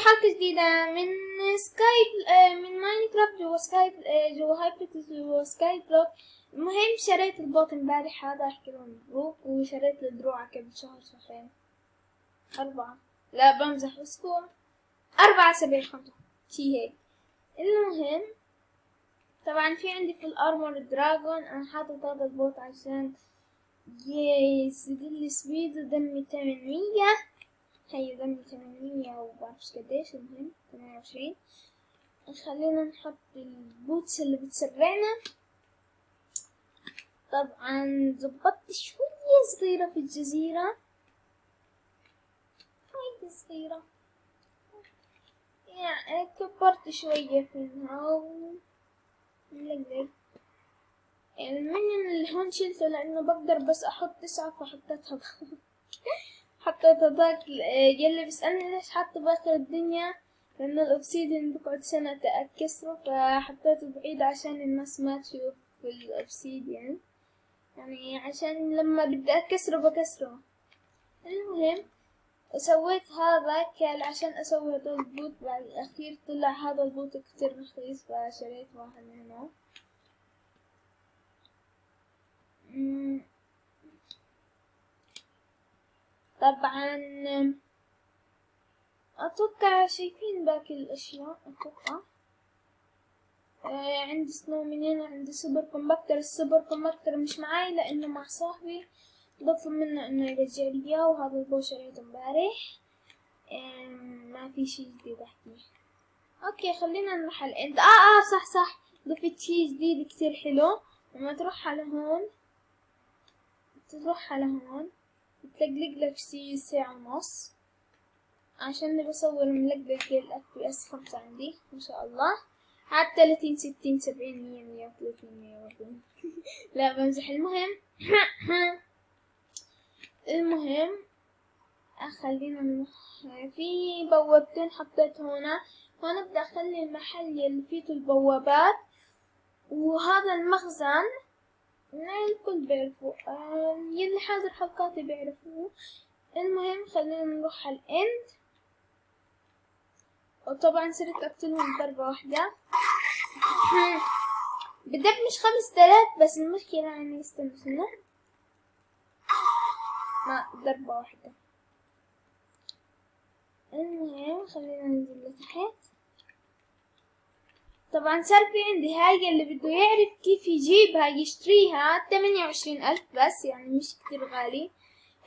حلقة جديدة من من ماينكرافت جوا سكاي جوا هايبريكس جوا سكاي بلوك. المهم شريت البوت امبارح، هذا احكي له مبروك، وشريت الدروع قبل شهرين 4، لا بمزح، اسبوع 4 أسابيع 5 شي هيك. المهم طبعا في عندي في الارمور دراجون، انا حاطط هذا البوت عشان يزيدلي سبيد ودمي 800. هي دمي 800 وبعرفش قديش، المهم 28. خلينا نحط البوتس اللي بتسرعنا. طبعا زبطت شوية صغيرة في الجزيرة، هاي صغيرة يعني كبرت شوية فيها ونلقلق. المنيون اللي هون شلته لأنه بقدر بس أحط 9، فحطيتها حطيتها ذاك يلي بيسألني ليش حاطه بآخر الدنيا، لأن الأوبسيديان بقعد سنة أكسره، فحطيته بعيد عشان الناس ما تشوف الأوبسيديان، يعني عشان لما بدي أكسره بكسره. المهم سويت هذا عشان أسوي هذا البوت، بعد الأخير طلع هذا البوت كتير رخيص فشريت واحد منه. طبعا أتوقع شايفين باقي الأشياء، أتوقع عندي سنو منين، عندي سوبر كومباكتر. السوبر كومباكتر مش معاي لأنه مع صاحبي، بطلب منه إنه يرجع لي إياه، وهذا البو شريته امبارح. ما في شي جديد أحكيه. أوكي خلينا نروح على الإند. صح ضفت شي جديد كتير حلو. لما تروح على هون بتلقلق لك شي ساعة ونص، عشان بصور ملقلق الFPS 5 عندي ما شاء الله، عاد 30 60 70 100 130 140 لا بمزح. المهم خلينا نروح في بوابتين حطيت هنا بدي اخلي المحل يلي فيه البوابات، وهذا المخزن الكل بيعرفوا، يلي حاضر حلقاتي بيعرفوه. المهم خلينا نروح على الإند، وطبعا صرت اقتلهم ضربة واحدة. بدمج 5000، بس المشكلة يعني استنى ما ضربة واحدة. المهم خلينا ننزل لتحت. طبعا صار في عندي هاي اللي بده يعرف كيف يجيبها يشتريها 28,000 بس، يعني مش كتير غالي،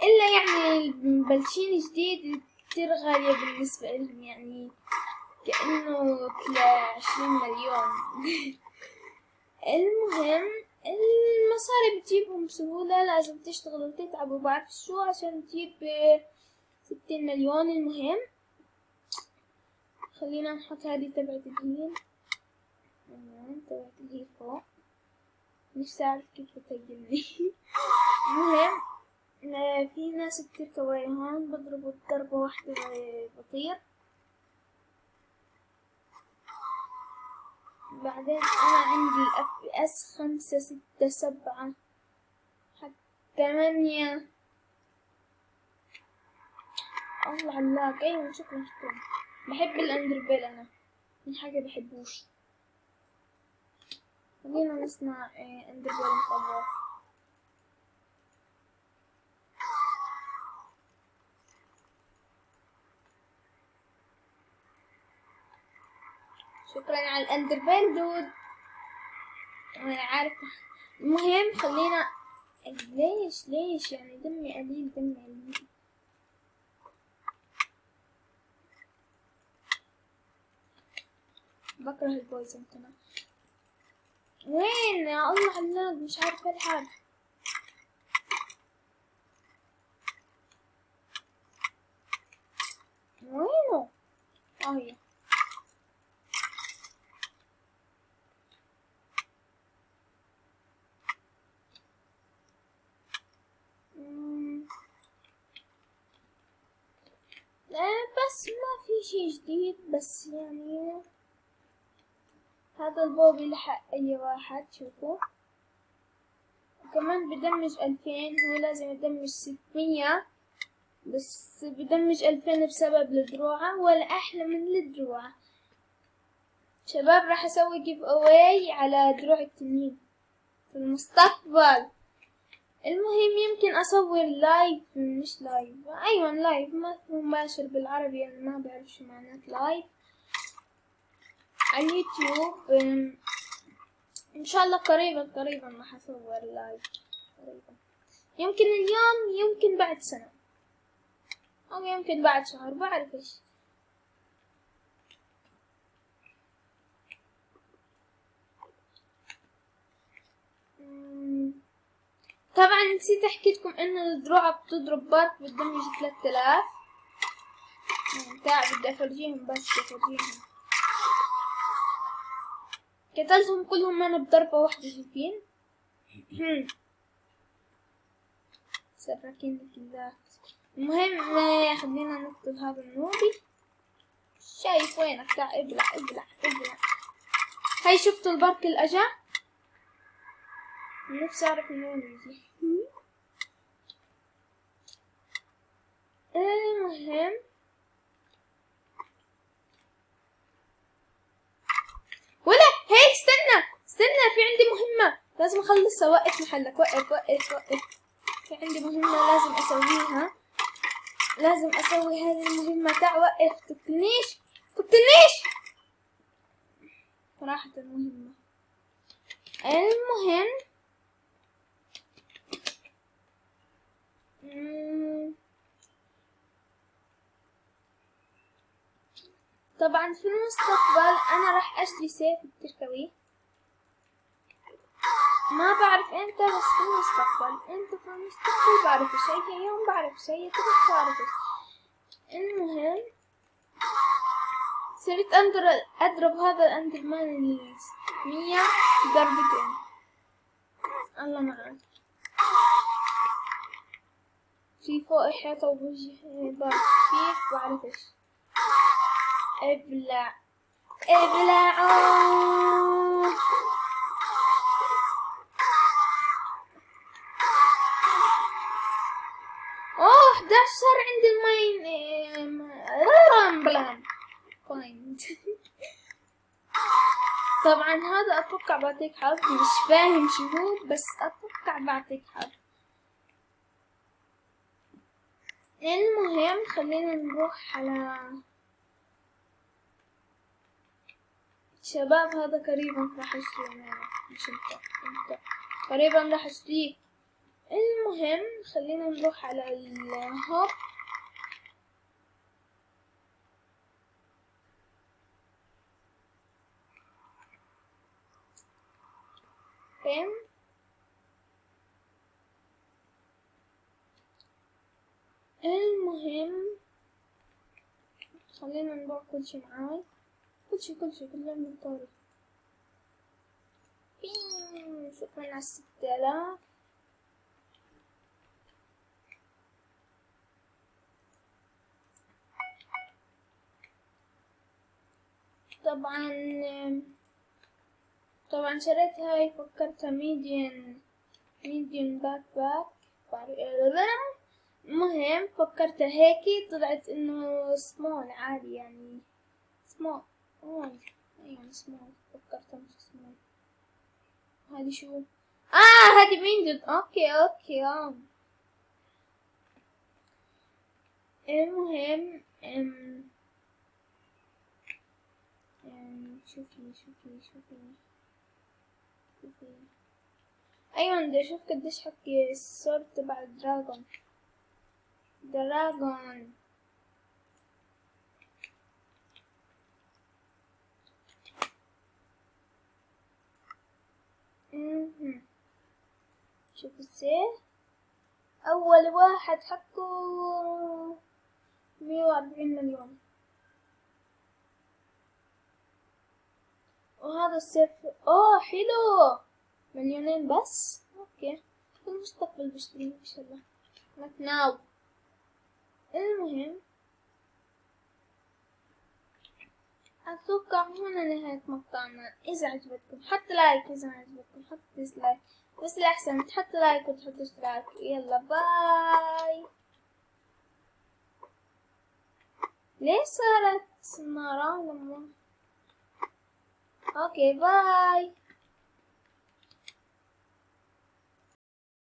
إلا يعني مبلشين جديد كتير غالية بالنسبة لهم، يعني كأنه 20 مليون. المهم المصاري بتجيبهم بسهولة، لازم تشتغل وتتعب وبعرف شو عشان تجيب 60 مليون. المهم خلينا نحط هذه تبعت الهيل، تبعت الهيل فوق، مش عارف كيف تسجلني. المهم في ناس كتير كواي هون، بضربوا ضربة واحدة بطير. بعدين أنا عندي FPS 5 6 7 حتى 8. الله علاق. أيوة شكرا. بحب الأندربيل، أنا من حاجة بحبوش. خلينا نصنع أندربيل مطور. شكرا على الأندربيل دود، أنا عارفة. المهم خلينا ليش يعني دمي قليل. بكره البويزن كمان. وين يا الله علاق، مش عارفة الحال. وينه؟ هي بس ما في شي جديد، بس يعني هذا البوبي لحق أي واحد شوفوا. وكمان بدمج 2000، هو لازم يدمج 600 بس بدمج 2000 بسبب الدروعة، ولا أحلى من الدروعة. شباب راح أسوي جيف أواي على دروع التنين في المستقبل. المهم يمكن أصور لايف، مش لايف، أيوة لايف مباشر بالعربي، أنا ما بعرف شو معنات لايف على اليوتيوب. إن شاء الله قريبا راح أصور لايف قريبا، يمكن اليوم، يمكن بعد سنة، أو يمكن بعد شهر، بعرفش. طبعا نسيت احكي لكم انه الدروعة بتضرب بارك بالدمج 3000. بدي افرجيهم، بس افرجيهم قتلتهم كلهم انا بضربة واحدة، شايفين؟ سراكين الذات. المهم خلينا نكتب هذا النوبي. شايف وينك؟ تعال ابلع ابلع ابلع. هاي شفتوا البارك الاجا؟ نفسي اعرف من وين يجي. المهم ولا هيك، استنى في عندي مهمة لازم اخلصها. وقف محلك، وقف. في عندي مهمة لازم اسويها، لازم اسوي هذه المهمة. تعال وقف، تقتلنيش راحت المهمة. المهم طبعا في المستقبل انا راح اشتري سيف التركوي، ما بعرف امتى، بس في المستقبل. انت في المستقبل بعرف شيء، يوم بعرف شيء، كده بعرف. المهم صرت اضرب هذا الاندرمان 100 ضربتين. الله معك. في فوق حيطة وبوجه بارك كيف بعرفش. ابلع اوه 11 صار عندي الماين بوينت. طبعا هذا اتوقع بعطيك حظ، مش فاهم شو هو، بس اتوقع بعطيك حظ. المهم خلينا نروح على شباب. هذا قريبا راح اشتري، مش انت قريبا راح اشتريه. المهم خلينا نروح على الهوب. فين؟ المهم خلينا نروح كل شي معاي، كل شي كله من طاري. شكرا على 6000. طبعا شريت هاي، فكرتها ميديان باك. المهم فكرتها هيك، طلعت انه سمول عادي، يعني سمول. يعني سمول، فكرتها مش سمول. هذه شو؟ هذه مين؟ اوكي المهم شوفي ايوه بدي اشوف قديش حكي الصورة تبع الدراغون. شوف السيف، اول واحد حقه 140 مليون، وهذا السيف حلو 2 مليون بس. اوكي في المستقبل بشتريه ان شاء الله، not now. المهم اتوقع هنا نهاية مقطعنا. اذا عجبتكم حط لايك، اذا ما عجبتكم حط ديسلايك، بس الاحسن تحط لايك وتحط اشتراك. يلا باي. ليه صارت نارا لما اوكي باي.